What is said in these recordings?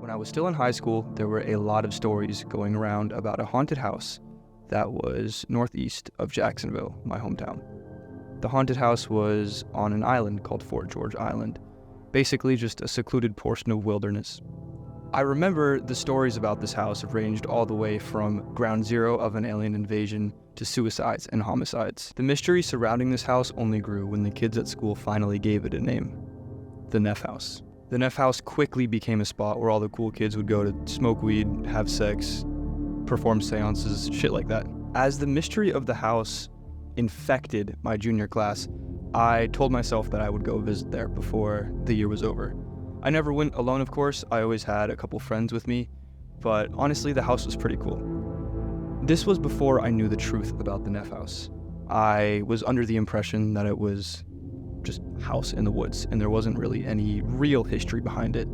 When I was still in high school, there were a lot of stories going around about a haunted house that was northeast of Jacksonville, my hometown. The haunted house was on an island called Fort George Island, basically just a secluded portion of wilderness. I remember the stories about this house ranged all the way from ground zero of an alien invasion to suicides and homicides. The mystery surrounding this house only grew when the kids at school finally gave it a name: the Neff house. The Neff house quickly became a spot where all the cool kids would go to smoke weed, have sex, perform seances, shit like that. As the mystery of the house infected my junior class, I told myself that I would go visit there before the year was over. I never went alone, of course. I always had a couple friends with me, but honestly, the house was pretty cool. This was before I knew the truth about the Neff house. I was under the impression that it was just a house in the woods, and there wasn't really any real history behind it.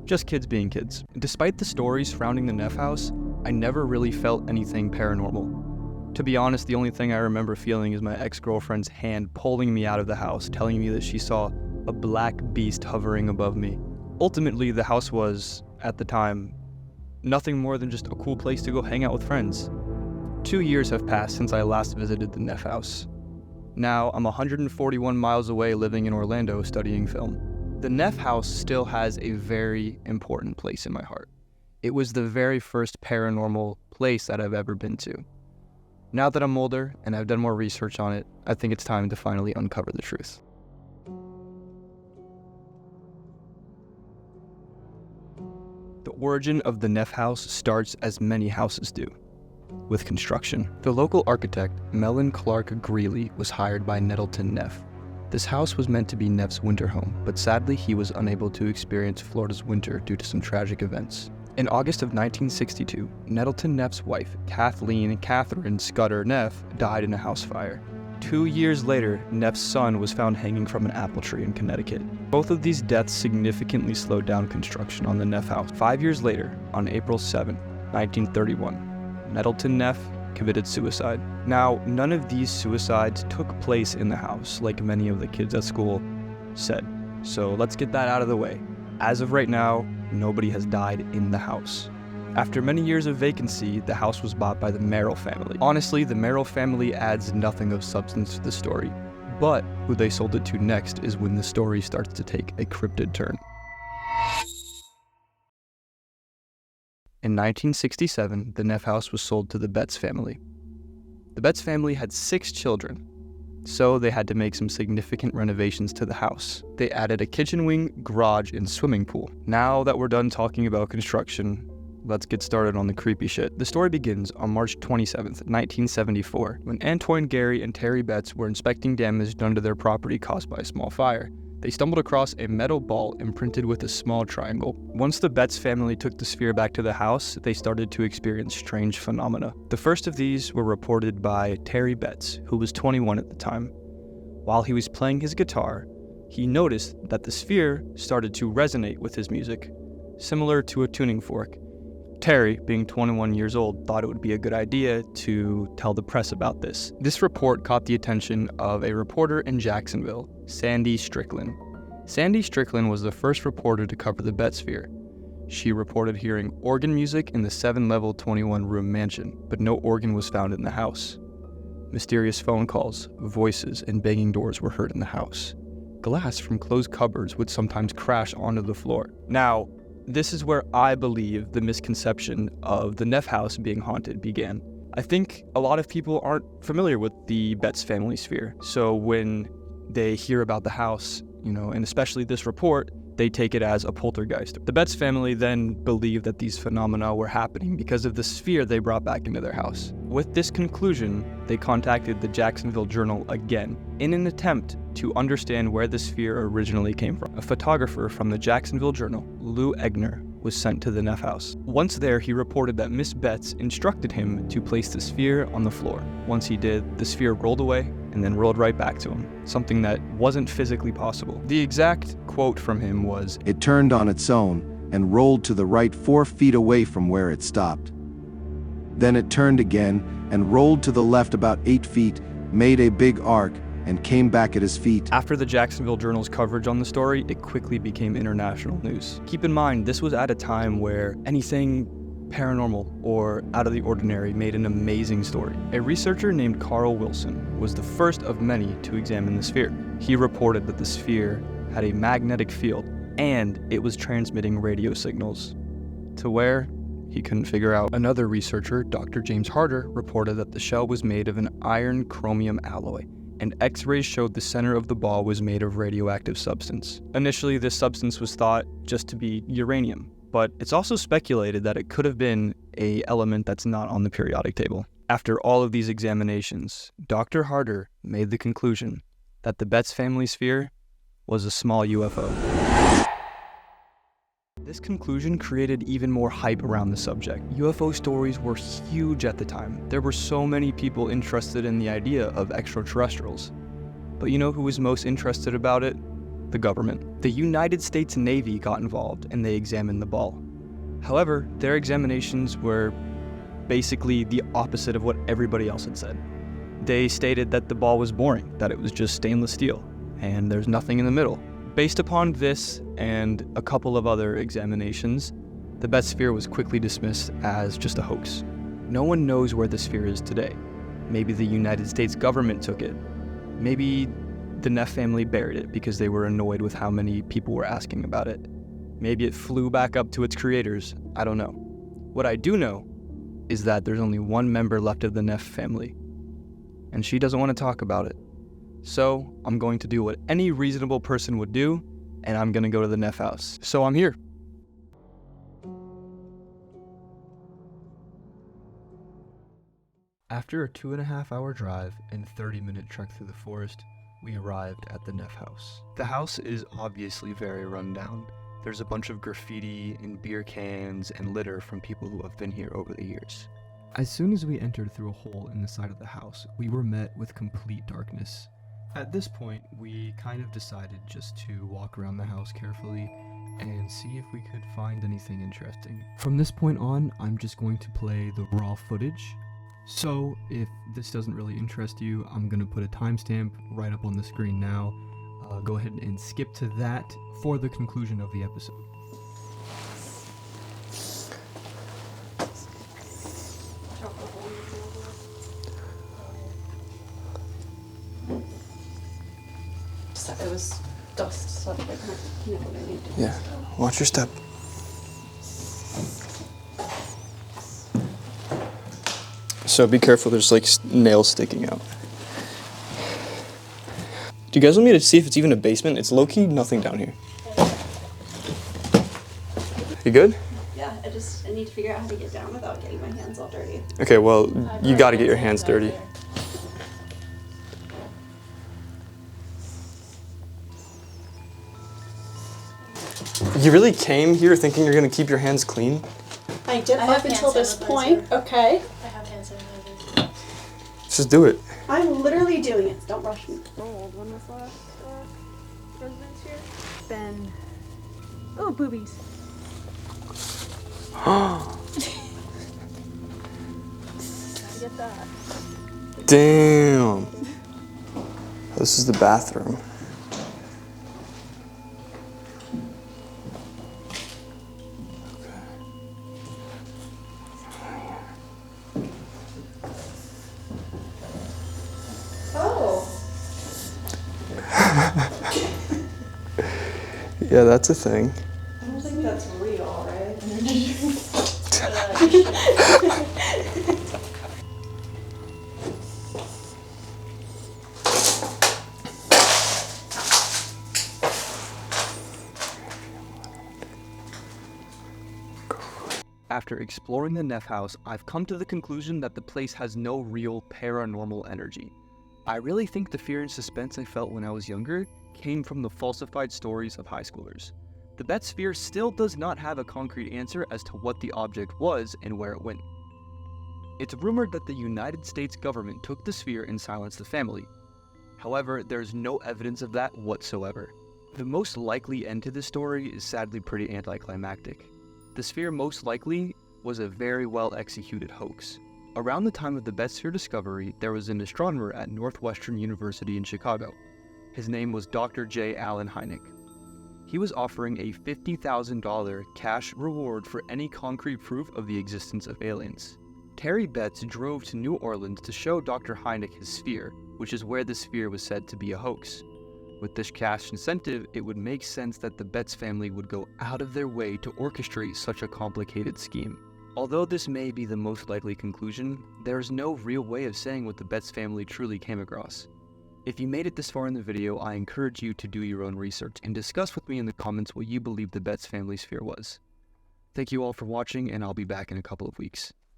Just kids being kids. Despite the stories surrounding the Neff house, I never really felt anything paranormal. To be honest, the only thing I remember feeling is my ex-girlfriend's hand pulling me out of the house, telling me that she saw a black beast hovering above me. Ultimately, the house was, at the time, nothing more than just a cool place to go hang out with friends. 2 years have passed since I last visited the Neff house. Now, I'm 141 miles away living in Orlando studying film. The Neff house still has a very important place in my heart. It was the very first paranormal place that I've ever been to. Now that I'm older and I've done more research on it, I think it's time to finally uncover the truth. The origin of the Neff house starts as many houses do, with construction. The local architect, Mellon Clark Greeley, was hired by Nettleton Neff. This house was meant to be Neff's winter home, but sadly he was unable to experience Florida's winter due to some tragic events. In August of 1962, Nettleton Neff's wife, Kathleen Catherine Scudder Neff, died in a house fire. 2 years later, Neff's son was found hanging from an apple tree in Connecticut. Both of these deaths significantly slowed down construction on the Neff house. 5 years later, on April 7, 1931, Nettleton Neff committed suicide. Now, none of these suicides took place in the house, like many of the kids at school said. So let's get that out of the way. As of right now, nobody has died in the house. After many years of vacancy, the house was bought by the Merrill family. Honestly, the Merrill family adds nothing of substance to the story, but who they sold it to next is when the story starts to take a cryptid turn. In 1967, the Neff house was sold to the Betz family. The Betz family had 6 children, so they had to make some significant renovations to the house. They added a kitchen wing, garage, and swimming pool. Now that we're done talking about construction, let's get started on the creepy shit. The story begins on March 27th, 1974, when Antoine Gary and Terry Betz were inspecting damage done to their property caused by a small fire. They stumbled across a metal ball imprinted with a small triangle. Once the Betz family took the sphere back to the house, they started to experience strange phenomena. The first of these were reported by Terry Betz, who was 21 at the time. While he was playing his guitar, he noticed that the sphere started to resonate with his music, similar to a tuning fork. Terry, being 21 years old, thought it would be a good idea to tell the press about this. This report caught the attention of a reporter in Jacksonville, Sandy Strickland. Sandy Strickland was the first reporter to cover the Betz sphere. She reported hearing organ music in the 7-level 21-room mansion, but no organ was found in the house. Mysterious phone calls, voices, and banging doors were heard in the house. Glass from closed cupboards would sometimes crash onto the floor. Now, this is where I believe the misconception of the Neff house being haunted began. I think a lot of people aren't familiar with the Betz Family Sphere, so when they hear about the house, and especially this report, they take it as a poltergeist. The Betz family then believed that these phenomena were happening because of the sphere they brought back into their house. With this conclusion, they contacted the Jacksonville Journal again in an attempt to understand where the sphere originally came from. A photographer from the Jacksonville Journal, Lou Egner, was sent to the Neff house. Once there, he reported that Miss Betz instructed him to place the sphere on the floor. Once he did, the sphere rolled away and then rolled right back to him, something that wasn't physically possible. The exact quote from him was, "It turned on its own and rolled to the right 4 feet away from where it stopped. Then it turned again and rolled to the left about 8 feet, made a big arc, and came back at his feet. After the Jacksonville Journal's coverage on the story, it quickly became international news. Keep in mind, this was at a time where anything paranormal or out of the ordinary made an amazing story. A researcher named Carl Wilson was the first of many to examine the sphere. He reported that the sphere had a magnetic field and it was transmitting radio signals to where he couldn't figure out. Another researcher, Dr. James Harder, reported that the shell was made of an iron chromium alloy, and X-rays showed the center of the ball was made of radioactive substance. Initially, this substance was thought just to be uranium, but it's also speculated that it could have been an element that's not on the periodic table. After all of these examinations, Dr. Harder made the conclusion that the Betz Family Sphere was a small UFO. This conclusion created even more hype around the subject. UFO stories were huge at the time. There were so many people interested in the idea of extraterrestrials. But you know who was most interested about it? The government. The United States Navy got involved and they examined the ball. However, their examinations were basically the opposite of what everybody else had said. They stated that the ball was boring, that it was just stainless steel, and there's nothing in the middle. Based upon this and a couple of other examinations, the Betz sphere was quickly dismissed as just a hoax. No one knows where the sphere is today. Maybe the United States government took it. Maybe the Neff family buried it because they were annoyed with how many people were asking about it. Maybe it flew back up to its creators. I don't know. What I do know is that there's only one member left of the Neff family, and she doesn't want to talk about it. So I'm going to do what any reasonable person would do, and I'm going to go to the Neff house. So I'm here. After a 2.5-hour drive and 30-minute trek through the forest, we arrived at the Neff house. The house is obviously very run down. There's a bunch of graffiti and beer cans and litter from people who have been here over the years. As soon as we entered through a hole in the side of the house, we were met with complete darkness. At this point, we kind of decided just to walk around the house carefully and see if we could find anything interesting. From this point on, I'm just going to play the raw footage. So if this doesn't really interest you, I'm going to put a timestamp right up on the screen now. Go ahead and skip to that for the conclusion of the episode. It was dust, so I don't know what I need to do. Yeah, watch your step. So be careful, there's like nails sticking out. Do you guys want me to see if it's even a basement? It's low-key nothing down here. You good? Yeah, I need to figure out how to get down without getting my hands all dirty. Okay, well, you gotta get your hands dirty. You really came here thinking you're gonna keep your hands clean? I did up until this point, okay? I have hand sanitizer. Just do it. I'm literally doing it. Don't rush me. Old. When was the last residence here? Ben. Oh, boobies. Gotta get that. Damn. This is the bathroom. Oh. Yeah, that's a thing. I don't think that's real, right? After exploring the Neff house, I've come to the conclusion that the place has no real paranormal energy. I really think the fear and suspense I felt when I was younger came from the falsified stories of high schoolers. The Betz sphere still does not have a concrete answer as to what the object was and where it went. It's rumored that the United States government took the sphere and silenced the family. However, there's no evidence of that whatsoever. The most likely end to this story is sadly pretty anticlimactic. The sphere most likely was a very well executed hoax. Around the time of the Betz Sphere discovery, there was an astronomer at Northwestern University in Chicago. His name was Dr. J. Allen Hynek. He was offering a $50,000 cash reward for any concrete proof of the existence of aliens. Terry Betz drove to New Orleans to show Dr. Hynek his sphere, which is where the sphere was said to be a hoax. With this cash incentive, it would make sense that the Betz family would go out of their way to orchestrate such a complicated scheme. Although this may be the most likely conclusion, there is no real way of saying what the Betz family truly came across. If you made it this far in the video, I encourage you to do your own research and discuss with me in the comments what you believe the Betz family sphere was. Thank you all for watching, and I'll be back in a couple of weeks.